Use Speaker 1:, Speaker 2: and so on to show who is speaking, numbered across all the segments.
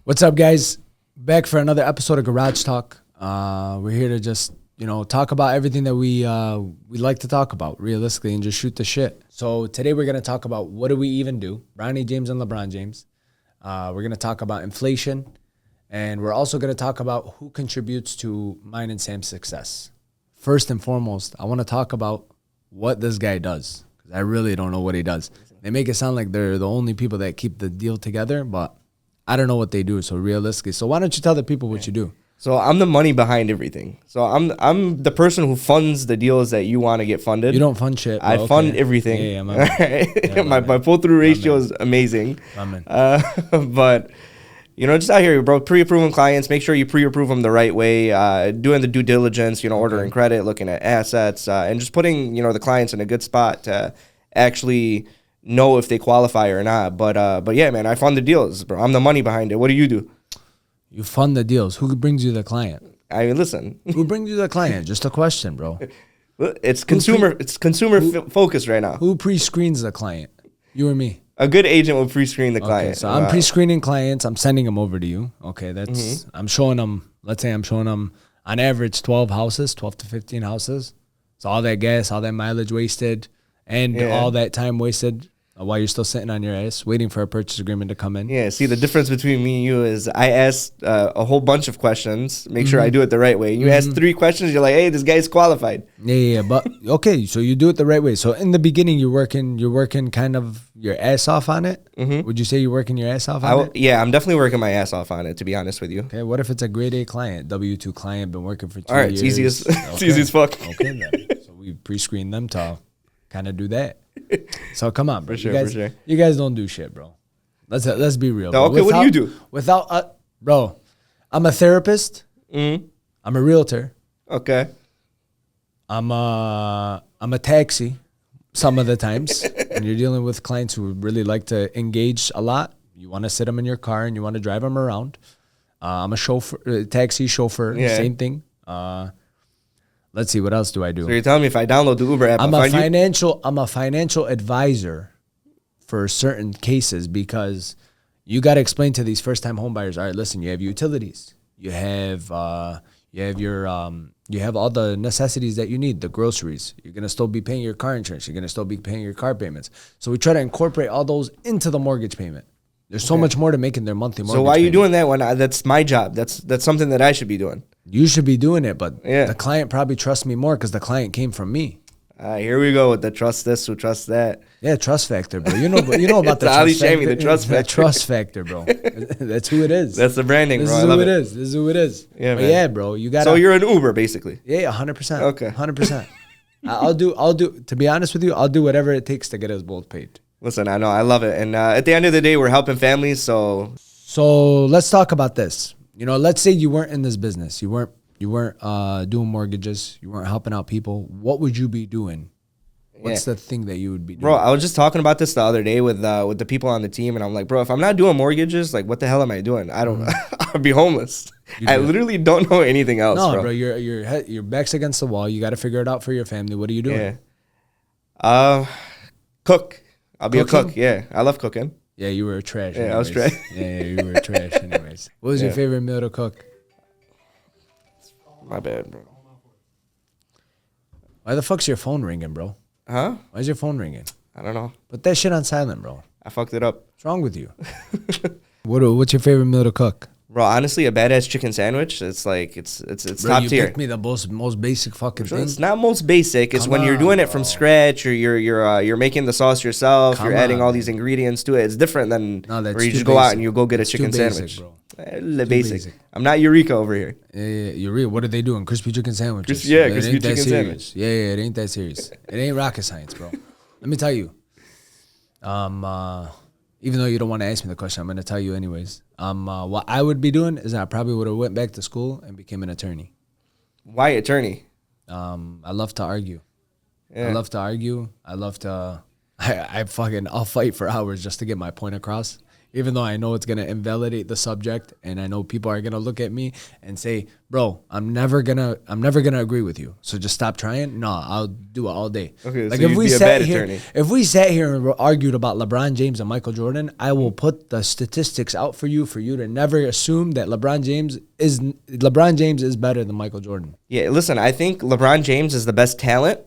Speaker 1: What's up, guys? Back for another episode of Garage Talk. We're here to just, talk about everything that we like to talk about realistically and just shoot the shit. So today we're going to talk about what do we even do? Bronny James and Lebron James. We're going to talk about inflation. And we're also going to talk about who contributes to mine and Sam's success. First and foremost, I want to talk about what this guy does. Because I really don't know what he does. They make it sound like they're the only people that keep the deal together, but I don't know what they do, so realistically. So why don't you tell the people what you do? So
Speaker 2: I'm the money behind everything. So I'm the person who funds the deals that you want to get funded.
Speaker 1: You don't fund shit.
Speaker 2: I fund everything.
Speaker 1: Yeah, my
Speaker 2: my pull-through ratio is amazing. But, just out here, bro, pre-approving clients. Make sure you pre-approve them the right way. Doing the due diligence, ordering credit, looking at assets, and just putting, the clients in a good spot to actually know if they qualify or not. But yeah, man, I fund the deals, bro. I'm the money behind it. What do you do?
Speaker 1: You fund the deals. Who brings you the client?
Speaker 2: I mean, listen.
Speaker 1: Who brings you the client? Just a question, bro.
Speaker 2: It's consumer focused right now.
Speaker 1: Who pre-screens the client? You or me?
Speaker 2: A good agent will pre-screen the client.
Speaker 1: So I'm pre-screening clients. I'm sending them over to you. Okay, that's I'm showing them. Let's say I'm showing them on average 12 to 15 houses. So all that gas, all that mileage wasted, and all that time wasted while you're still sitting on your ass waiting for a purchase agreement to come in.
Speaker 2: Yeah, see, the difference between me and you is I asked a whole bunch of questions, make sure I do it the right way. You ask 3 questions, you're like, hey, this guy's qualified.
Speaker 1: Yeah, but okay, so you do it the right way. So in the beginning, you're working kind of your ass off on it. Would you say you're working your ass off on it?
Speaker 2: Yeah, I'm definitely working my ass off on it, to be honest with you.
Speaker 1: Okay, what if it's a grade A client, W-2 client, been working for 2 years?
Speaker 2: All right, it's easy as fuck.
Speaker 1: Okay, then. So we pre-screen them to kind of do that. So come on, bro.
Speaker 2: For sure.
Speaker 1: You guys don't do shit, bro. Let's be real. Bro.
Speaker 2: Okay, what do you do?
Speaker 1: Bro, I'm a therapist. I'm a realtor.
Speaker 2: Okay.
Speaker 1: I'm a taxi. Some of the times, when you're dealing with clients who really like to engage a lot, you want to sit them in your car and you want to drive them around. I'm a chauffeur, taxi chauffeur. Yeah. Same thing. Let's see, what else do I do?
Speaker 2: So you're telling me if I download the Uber app,
Speaker 1: I'm a financial advisor for certain cases because you got to explain to these first-time home buyers. All right, listen, you have utilities, you have all the necessities that you need, the groceries. You're gonna still be paying your car insurance. You're gonna still be paying your car payments. So we try to incorporate all those into the mortgage payment. There's so much more to making their monthly mortgage.
Speaker 2: So why are you
Speaker 1: payment.
Speaker 2: doing that when that's my job? That's something that I should be doing.
Speaker 1: You should be doing it, but the client probably trusts me more because the client came from me.
Speaker 2: Here we go with the trust this, who trust that.
Speaker 1: Yeah, trust factor, bro. You know about the trust factor.
Speaker 2: The trust factor.
Speaker 1: The trust factor, bro. That's who it is.
Speaker 2: That's the branding, bro.
Speaker 1: This is who it is. Yeah, man. Yeah, bro. You got.
Speaker 2: So you're an Uber, basically.
Speaker 1: Yeah, 100%.
Speaker 2: Okay,
Speaker 1: 100%. I'll do. To be honest with you, I'll do whatever it takes to get us both paid.
Speaker 2: Listen, I know, I love it, and at the end of the day, we're helping families. So
Speaker 1: let's talk about this. Let's say you weren't in this business. You weren't doing mortgages. You weren't helping out people. What would you be doing? What's the thing that you would be doing?
Speaker 2: Bro, I was just talking about this the other day with the people on the team, and I'm like, bro, if I'm not doing mortgages, like, what the hell am I doing? I don't. I'll be homeless. I literally don't know anything else.
Speaker 1: No, bro, your back's against the wall. You got to figure it out for your family. What are you doing?
Speaker 2: Yeah. Cook. I'll be a cook. Yeah, I love cooking.
Speaker 1: Yeah, you were trash.
Speaker 2: Yeah, I was trash.
Speaker 1: Yeah, you were trash. Anyways, what was your favorite meal to cook?
Speaker 2: My bad, bro.
Speaker 1: Why the fuck's your phone ringing, bro?
Speaker 2: Huh?
Speaker 1: Why's your phone ringing?
Speaker 2: I don't know.
Speaker 1: Put that shit on silent, bro.
Speaker 2: I fucked it up.
Speaker 1: What's wrong with you? What's your favorite meal to cook?
Speaker 2: Bro, honestly, a badass chicken sandwich. It's like it's
Speaker 1: bro,
Speaker 2: top tier.
Speaker 1: You picked me the most basic fucking thing.
Speaker 2: It's not most basic. It's when you're doing it from scratch, or you're making the sauce yourself. You're adding all these ingredients to it. It's different than where you just go out and you go get a chicken sandwich. Bro. Basic. I'm not Eureka over here.
Speaker 1: Yeah, Eureka. What are they doing? Crispy chicken sandwiches.
Speaker 2: Crispy chicken sandwich.
Speaker 1: Yeah, it ain't that serious. It ain't rocket science, bro. Let me tell you. Even though you don't want to ask me the question, I'm going to tell you anyways. What I would be doing is I probably would have went back to school and became an attorney.
Speaker 2: Why attorney?
Speaker 1: I love to argue.
Speaker 2: Yeah.
Speaker 1: I love to argue. I love to. I'll fight for hours just to get my point across. even though I know it's gonna invalidate the subject, and I know people are gonna look at me and say, "Bro, I'm never gonna agree with you. So just stop trying." No, I'll do it all day.
Speaker 2: Okay,
Speaker 1: like
Speaker 2: so
Speaker 1: if we
Speaker 2: be a
Speaker 1: sat
Speaker 2: bad
Speaker 1: here,
Speaker 2: attorney.
Speaker 1: if we sat here and argued about LeBron James and Michael Jordan, I will put the statistics out for you to never assume that LeBron James is better than Michael Jordan.
Speaker 2: Yeah, listen, I think LeBron James is the best talent,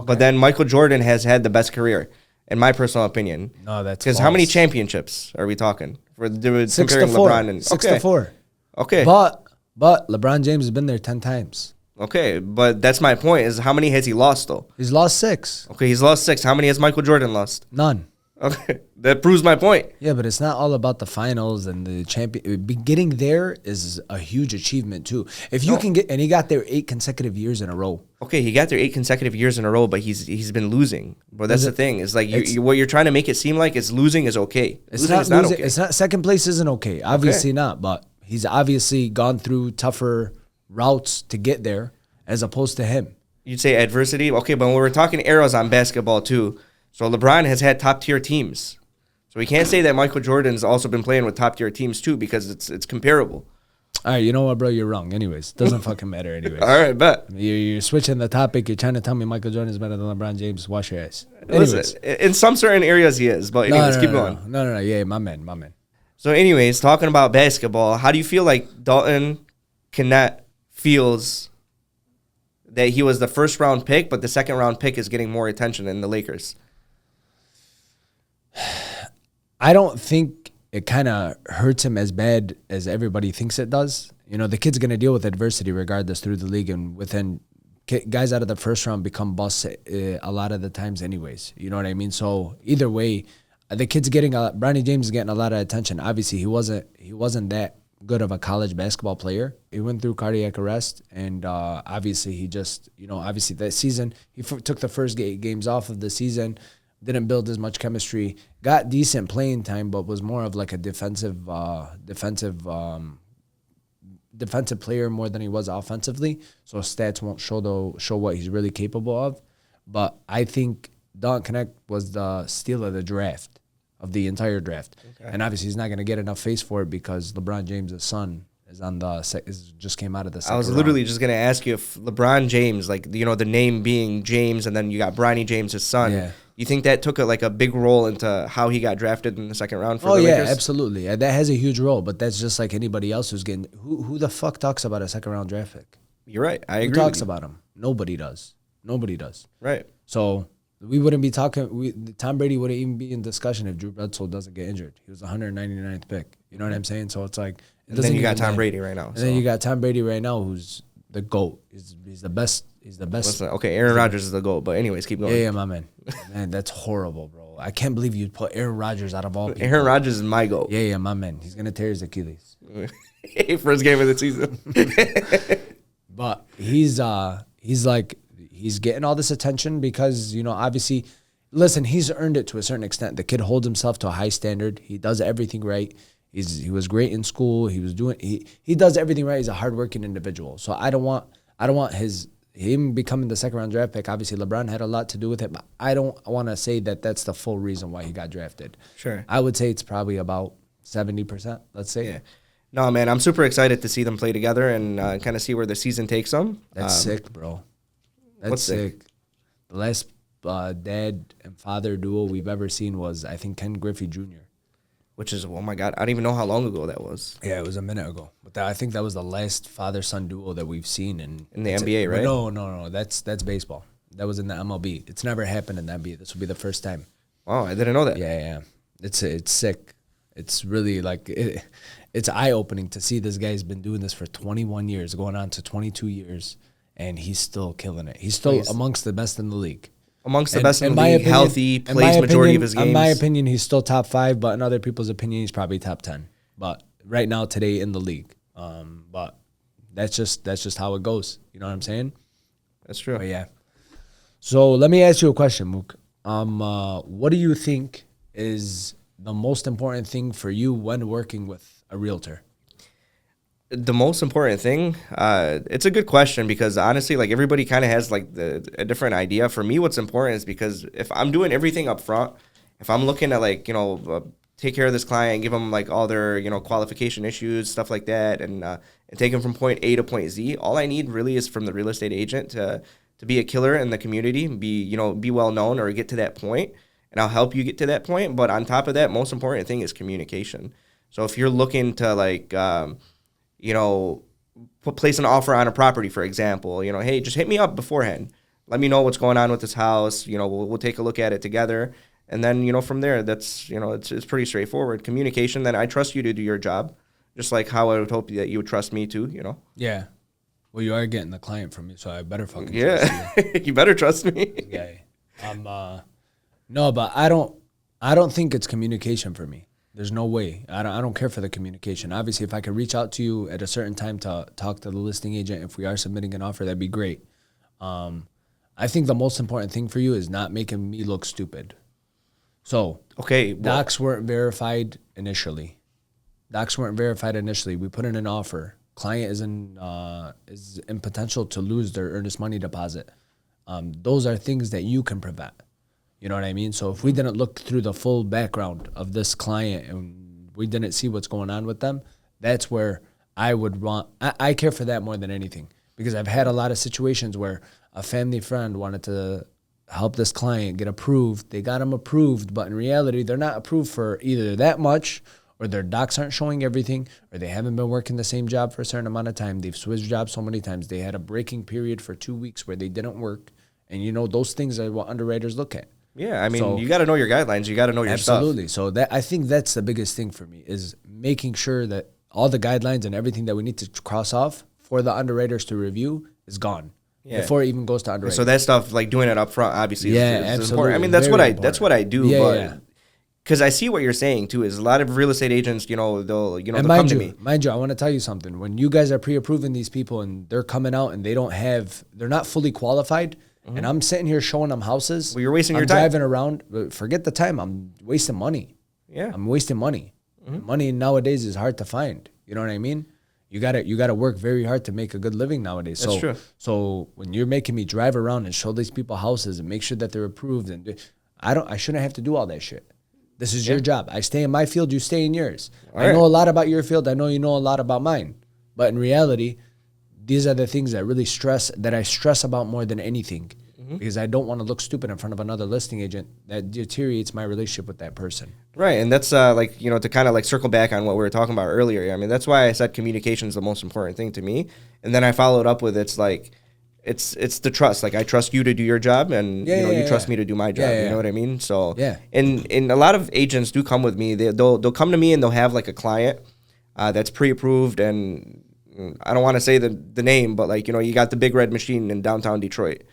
Speaker 2: but then Michael Jordan has had the best career, in my personal opinion.
Speaker 1: No, that's
Speaker 2: because how many championships are we talking? For comparing
Speaker 1: 6-4.
Speaker 2: LeBron and
Speaker 1: 6-4.
Speaker 2: Okay,
Speaker 1: but LeBron James has been there 10 times.
Speaker 2: Okay, but that's my point. Is how many has he lost though?
Speaker 1: He's lost 6.
Speaker 2: Okay, he's lost 6. How many has Michael Jordan lost?
Speaker 1: None.
Speaker 2: Okay, that proves my point.
Speaker 1: Yeah, but it's not all about the finals and the champion. Getting there is a huge achievement too. If you can get, and he got there 8 consecutive years in a row.
Speaker 2: Okay, he got there 8 consecutive years in a row, but he's been losing. But that's the thing. Is like what you're trying to make it seem like is losing is okay.
Speaker 1: It's not losing. It's not. Second place isn't okay. Obviously not. But he's obviously gone through tougher routes to get there, as opposed to him.
Speaker 2: You'd say adversity. Okay, but when we're talking eras on basketball too. So LeBron has had top-tier teams. So we can't say that Michael Jordan's also been playing with top-tier teams too, because it's comparable.
Speaker 1: All right, you know what, bro? You're wrong. Anyways, doesn't fucking matter anyways.
Speaker 2: All right, bet.
Speaker 1: You're switching the topic. You're trying to tell me Michael Jordan is better than LeBron James. Wash your ass. Anyways.
Speaker 2: Listen, in some certain areas he is, but anyways, keep going.
Speaker 1: No. Yeah, my man.
Speaker 2: So anyways, talking about basketball, how do you feel like Dalton Knecht feels that he was the first-round pick, but the second-round pick is getting more attention than the Lakers?
Speaker 1: I don't think it kind of hurts him as bad as everybody thinks it does. You know, the kid's going to deal with adversity regardless through the league, and within guys out of the first round become busts a lot of the times anyways. You know what I mean? So either way, the kid's getting Bronny James is getting a lot of attention. Obviously, he wasn't that good of a college basketball player. He went through cardiac arrest, and obviously he just, obviously that season, he took the first 8 games off of the season, didn't build as much chemistry, got decent playing time, but was more of like a defensive player more than he was offensively. So stats won't show what he's really capable of. But I think Dalton Knecht was the steal of the draft, of the entire draft. Okay. And obviously he's not going to get enough face for it because LeBron James' son is just came out of the second
Speaker 2: I was literally just going to ask you if LeBron James, like, the name being James, and then you got Bronny James, his son. Yeah. You think that took a big role into how he got drafted in the second round for the Lakers?
Speaker 1: Oh, yeah, absolutely. That has a huge role, but that's just like anybody else who's getting... Who the fuck talks about a second-round draft pick?
Speaker 2: You're right. I agree.
Speaker 1: Who talks about him? Nobody does.
Speaker 2: Right.
Speaker 1: So we wouldn't be talking... Tom Brady wouldn't even be in discussion if Drew Bledsoe doesn't get injured. He was the 199th pick. You know what I'm saying? So it's like...
Speaker 2: And then you got Tom Brady right now.
Speaker 1: And then you got Tom Brady right now, who's the GOAT. He's the best. He's the best.
Speaker 2: Listen, okay, Aaron Rodgers is the GOAT, but anyways, keep going.
Speaker 1: Yeah, my man. Man, that's horrible, bro. I can't believe you'd put Aaron Rodgers out of all people.
Speaker 2: Aaron Rodgers is my GOAT.
Speaker 1: Yeah, my man. He's going to tear his Achilles.
Speaker 2: First game of the season.
Speaker 1: But he's getting all this attention because, obviously, listen, he's earned it to a certain extent. The kid holds himself to a high standard. He does everything right. He was great in school. He does everything right. He's a hardworking individual. So I don't want him becoming the second round draft pick. Obviously, LeBron had a lot to do with it, but I don't want to say that that's the full reason why he got drafted.
Speaker 2: Sure.
Speaker 1: I would say it's probably about 70%. Let's say.
Speaker 2: Yeah. No, man, I'm super excited to see them play together and kind of see where the season takes them.
Speaker 1: That's sick, bro. That's sick. The last dad and father duo we've ever seen was, I think, Ken Griffey Jr.
Speaker 2: Which is, oh my God, I don't even know how long ago that was.
Speaker 1: Yeah, it was a minute ago. But I think that was the last father-son duo that we've seen in
Speaker 2: the NBA, right?
Speaker 1: No. That's baseball. That was in the MLB. It's never happened in the NBA. This will be the first time.
Speaker 2: Oh, I didn't know that.
Speaker 1: Yeah. It's sick. It's really like it's eye-opening to see this guy's been doing this for 21 years, going on to 22 years, and he's still killing it. He's still amongst the best in the league.
Speaker 2: Amongst the best in the league, healthy, plays majority of his games.
Speaker 1: In my opinion, he's still top 5, but in other people's opinion, he's probably top 10. But right now, today in the league, but that's just how it goes. You know what I'm saying?
Speaker 2: That's true.
Speaker 1: But yeah. So let me ask you a question, Mook. What do you think is the most important thing for you when working with a realtor?
Speaker 2: The most important thing, it's a good question because honestly, like everybody kind of has like a different idea. For me, what's important is because if I'm doing everything up front, if I'm looking at like, take care of this client, give them like all their, qualification issues, stuff like that, and take them from point A to point Z. All I need really is from the real estate agent to be a killer in the community, be well known or get to that point, and I'll help you get to that point. But on top of that, most important thing is communication. So if you're looking to place an offer on a property, for example, hey, just hit me up beforehand. Let me know what's going on with this house. We'll take a look at it together. And then, from there, that's, it's pretty straightforward. Communication, then I trust you to do your job, just like how I would hope that you would trust me too,
Speaker 1: Yeah. Well, you are getting the client from me, so I better fucking
Speaker 2: trust
Speaker 1: you.
Speaker 2: You better trust me.
Speaker 1: Yeah. No, but I don't think it's communication for me. There's no way. I don't care for the communication. Obviously, if I could reach out to you at a certain time to talk to the listing agent, if we are submitting an offer, that'd be great. I think the most important thing for you is not making me look stupid. So, docs weren't verified initially. We put in an offer. Client is in potential to lose their earnest money deposit. Those are things that you can prevent. You know what I mean? So if we didn't look through the full background of this client and we didn't see what's going on with them, that's where I care for that more than anything, because I've had a lot of situations where a family friend wanted to help this client get approved. They got them approved, but in reality, they're not approved for either that much, or their docs aren't showing everything, or they haven't been working the same job for a certain amount of time. They've switched jobs so many times. They had a breaking period for 2 weeks where they didn't work. And, those things are what underwriters look at.
Speaker 2: Yeah, I mean, you got to know your guidelines. You got to know your stuff.
Speaker 1: Absolutely. So I think that's the biggest thing for me, is making sure that all the guidelines and everything that we need to cross off for the underwriters to review is gone before it even goes to underwriting.
Speaker 2: So that stuff, like doing it up front, obviously, is
Speaker 1: absolutely
Speaker 2: important. I mean, that's what I do. But because I see what you're saying too, is a lot of real estate agents, they'll come to me.
Speaker 1: Mind you, I want to tell you something. When you guys are pre-approving these people and they're coming out and they're not fully qualified, and I'm sitting here showing them houses.
Speaker 2: Well, you're wasting your time.
Speaker 1: I'm driving around. Forget the time. I'm wasting money.
Speaker 2: Yeah.
Speaker 1: I'm wasting money. Money nowadays is hard to find. You know what I mean? You gotta work very hard to make a good living nowadays.
Speaker 2: That's true.
Speaker 1: So when you're making me drive around and show these people houses and make sure that they're approved, and I shouldn't have to do all that shit. This is your job. I stay in my field, you stay in yours. I know a lot about your field. I know you know a lot about mine. But in reality, these are the things that I stress about more than anything, because I don't want to look stupid in front of another listing agent. That deteriorates my relationship with that person.
Speaker 2: Right, and that's to kind of circle back on what we were talking about earlier. I mean, that's why I said communication is the most important thing to me. And then I followed up with it's the trust. Like, I trust you to do your job, and you trust me to do my job. You know what I mean? So and a lot of agents do come with me. They'll come to me and they'll have like a client that's pre-approved, and I don't want to say the name, but you got the Big Red Machine in downtown Detroit.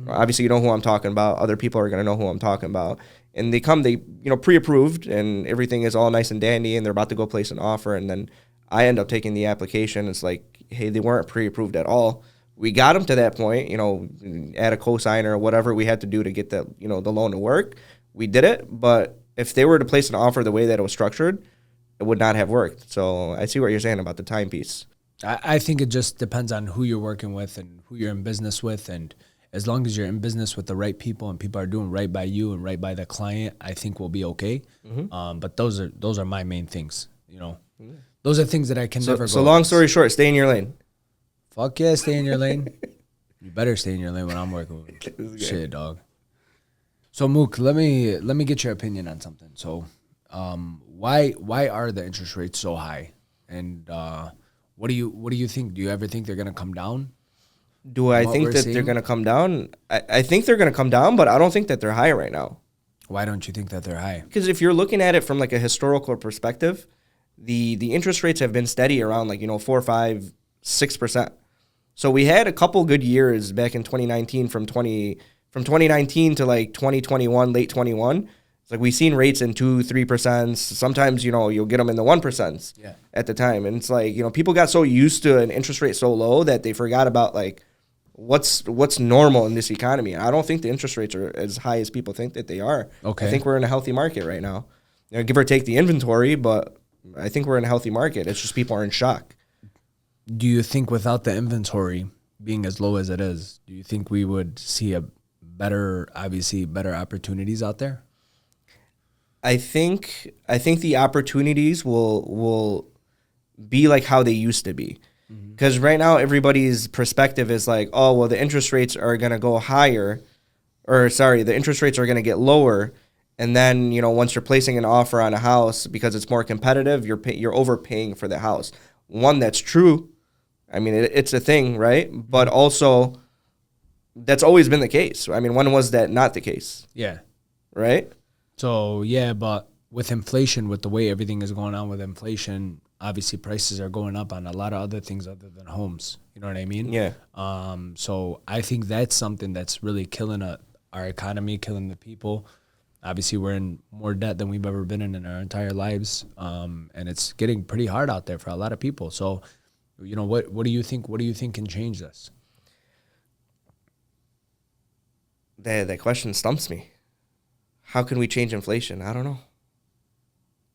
Speaker 2: Obviously, you know who I'm talking about. Other people are going to know who I'm talking about. And they pre-approved, and everything is all nice and dandy, and they're about to go place an offer. And then I end up taking the application. It's like, hey, they weren't pre-approved at all. We got them to that point, add a cosigner or whatever we had to do to get the loan to work. We did it. But if they were to place an offer the way that it was structured, it would not have worked. So I see what you're saying about the time piece.
Speaker 1: I think it just depends on who you're working with and who you're in business with. And as long as you're in business with the right people and people are doing right by you and right by the client, I think we'll be okay. But those are my main things. Those are things that I can never go.
Speaker 2: So long story short, stay in your lane.
Speaker 1: Fuck yeah, stay in your lane. You better stay in your lane when I'm working with you. Shit, dog. So Mook, let me get your opinion on something. So, why are the interest rates so high? And what do you think? Do you ever think they're gonna come down?
Speaker 2: Do I think that they're gonna come down? I think they're gonna come down, but I don't think that they're high right now.
Speaker 1: Why don't you think that they're high?
Speaker 2: Because if you're looking at it from a historical perspective, the interest rates have been steady around 4, 5, 6%. So we had a couple good years back in 2019 from 2019 to 2021, late 21. It's we've seen rates in 2, 3%. Sometimes, you'll get them in the 1% at the time. And it's people got so used to an interest rate so low that they forgot about what's normal in this economy. And I don't think the interest rates are as high as people think that they are.
Speaker 1: Okay.
Speaker 2: I think we're in a healthy market right now. Give or take the inventory, but I think we're in a healthy market. It's just people are in shock.
Speaker 1: Do you think without the inventory being as low as it is, do you think we would see better opportunities out there?
Speaker 2: I think the opportunities will be like how they used to be. Because right now everybody's perspective is like, oh, well, the interest rates are going to go higher, or sorry, the interest rates are going to get lower. And then, once you're placing an offer on a house, because it's more competitive, you're overpaying for the house. One, that's true. I mean, it's a thing, right? But also, that's always been the case. I mean, when was that not the case?
Speaker 1: Yeah.
Speaker 2: Right?
Speaker 1: So, yeah, but with inflation, with the way everything is going on with inflation, obviously prices are going up on a lot of other things other than homes. You know what I mean?
Speaker 2: Yeah.
Speaker 1: So I think that's something that's really killing our economy, killing the people. Obviously, we're in more debt than we've ever been in our entire lives, and it's getting pretty hard out there for a lot of people. So, what do you think? What do you think can change this?
Speaker 2: That question stumps me. How can we change inflation? I don't know.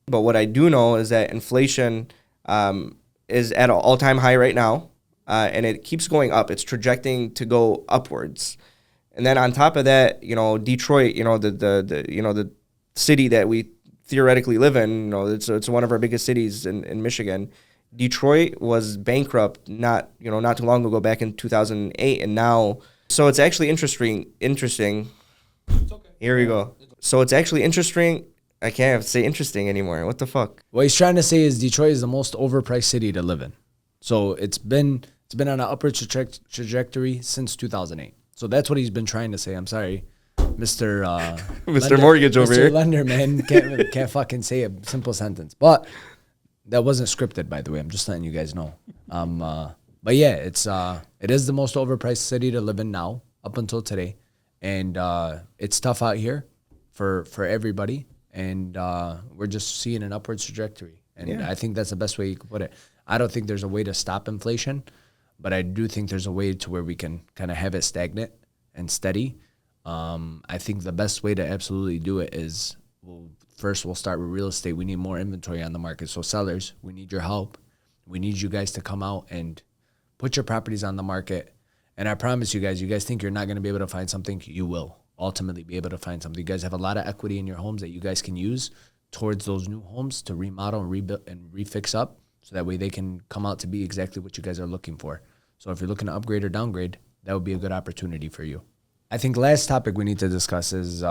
Speaker 2: But what I do know is that inflation is at an all-time high right now, and it keeps going up. It's trajecting to go upwards. And then on top of that, Detroit, the city that we theoretically live in, it's one of our biggest cities in Michigan. Detroit was bankrupt not too long ago, back in 2008, and now, so it's actually interesting. It's okay. Here we go. So it's actually interesting. I can't say interesting anymore. What the fuck?
Speaker 1: What he's trying to say is Detroit is the most overpriced city to live in. So it's been on an upward trajectory since 2008. So that's what he's been trying to say. I'm sorry, Mr.
Speaker 2: Mr. Mortgage over here.
Speaker 1: Mr. Lender, man, can't fucking say a simple sentence. But that wasn't scripted, by the way. I'm just letting you guys know. But yeah, it is the most overpriced city to live in now, up until today, and it's tough out here for everybody. And we're just seeing an upward trajectory. And I think that's the best way you can put it. I don't think there's a way to stop inflation, but I do think there's a way to where we can kind of have it stagnant and steady. I think the best way to absolutely do it is, first we'll start with real estate. We need more inventory on the market. So sellers, we need your help. We need you guys to come out and put your properties on the market. And I promise you guys think you're not going to be able to find something, you will ultimately be able to find something. You guys have a lot of equity in your homes that you guys can use towards those new homes to remodel and rebuild and refix up, so that way they can come out to be exactly what you guys are looking for. So if you're looking to upgrade or downgrade, that would be a good opportunity for you. I think last topic we need to discuss is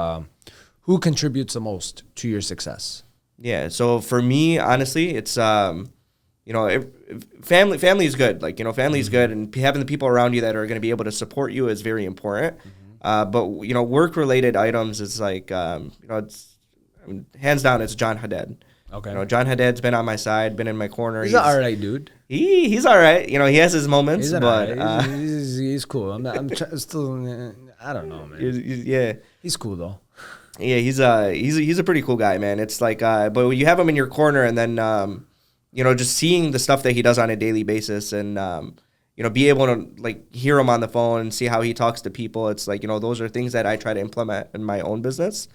Speaker 1: who contributes the most to your success?
Speaker 2: Yeah, so for me, honestly, it's family is good. Family is good, and having the people around you that are going to be able to support you is very important. But work-related items is hands down, it's John Haddad.
Speaker 1: Okay.
Speaker 2: John Haddad's been on my side, been in my corner.
Speaker 1: He's an all right dude.
Speaker 2: He's all right. He has his moments, but
Speaker 1: he's cool. Still, I don't know, man. He's cool though.
Speaker 2: Yeah, he's a pretty cool guy, man. It's like, but you have him in your corner, and then just seeing the stuff that he does on a daily basis, and be able to hear him on the phone and see how he talks to people. It's those are things that I try to implement in my own business.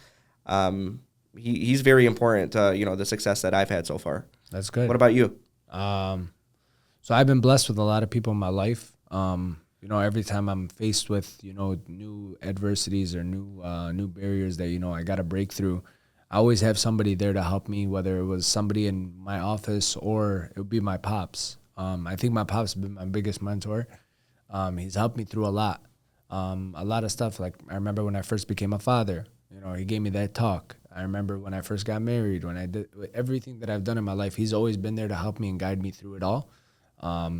Speaker 2: He's very important to, the success that I've had so far.
Speaker 1: That's good.
Speaker 2: What about you?
Speaker 1: So I've been blessed with a lot of people in my life. Every time I'm faced with, new adversities or new barriers that, I got to break through, I always have somebody there to help me, whether it was somebody in my office or it would be my pops. I think my pops has been my biggest mentor. He's helped me through a lot of stuff. Like I remember when I first became a father, he gave me that talk. I remember when I first got married, when I did everything that I've done in my life, he's always been there to help me and guide me through it all. But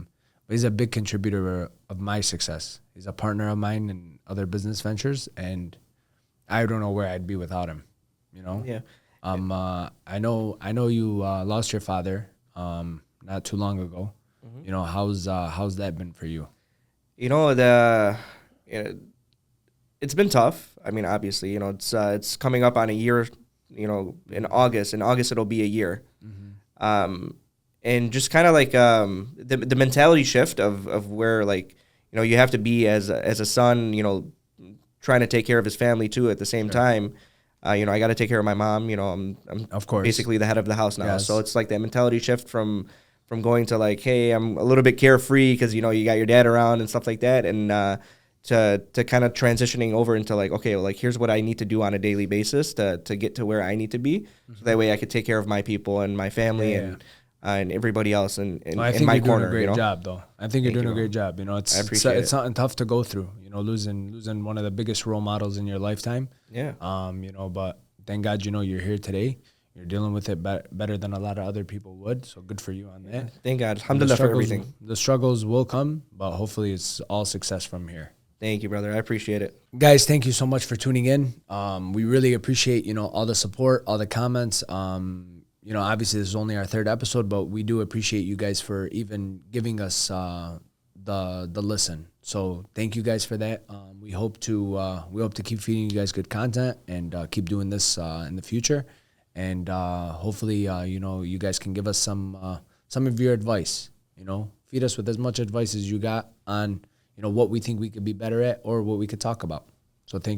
Speaker 1: he's a big contributor of my success. He's a partner of mine in other business ventures, and I don't know where I'd be without him.
Speaker 2: Yeah.
Speaker 1: I know you lost your father not too long ago. Mm-hmm. How's that been for you?
Speaker 2: It's been tough. I mean, obviously, it's coming up on a year. In August. In August, it'll be a year. Mm-hmm. And just kind of the mentality shift of where you have to be as a son. Trying to take care of his family too at the same time. I got to take care of my mom. I'm
Speaker 1: of course
Speaker 2: basically the head of the house now.
Speaker 1: Yes.
Speaker 2: So it's that mentality shift from going to hey, I'm a little bit carefree because you got your dad around and stuff like that, and to kind of transitioning over into like, okay, like here's what I need to do on a daily basis to get to where I need to be. So that way I could take care of my people and my family and everybody else in my corner.
Speaker 1: I think you're doing a great job, though. I think you're doing a great job. You know,
Speaker 2: I appreciate
Speaker 1: it's something tough to go through. You know, losing one of the biggest role models in your lifetime.
Speaker 2: Yeah.
Speaker 1: You know, but thank God, you know, you're here today. You're dealing with it better than a lot of other people would. So good for you on that.
Speaker 2: Thank God. Alhamdulillah for everything.
Speaker 1: The struggles will come, but hopefully it's all success from here.
Speaker 2: Thank you, brother. I appreciate it.
Speaker 1: Guys, thank you so much for tuning in. We really appreciate, you know, all the support, all the comments. You know, obviously this is only our third episode, but we do appreciate you guys for even giving us the listen. So thank you guys for that. We hope to keep feeding you guys good content and keep doing this in the future. And hopefully, you know, you guys can give us some of your advice. You know, feed us with as much advice as you got on, you know, what we think we could be better at or what we could talk about. So thank you.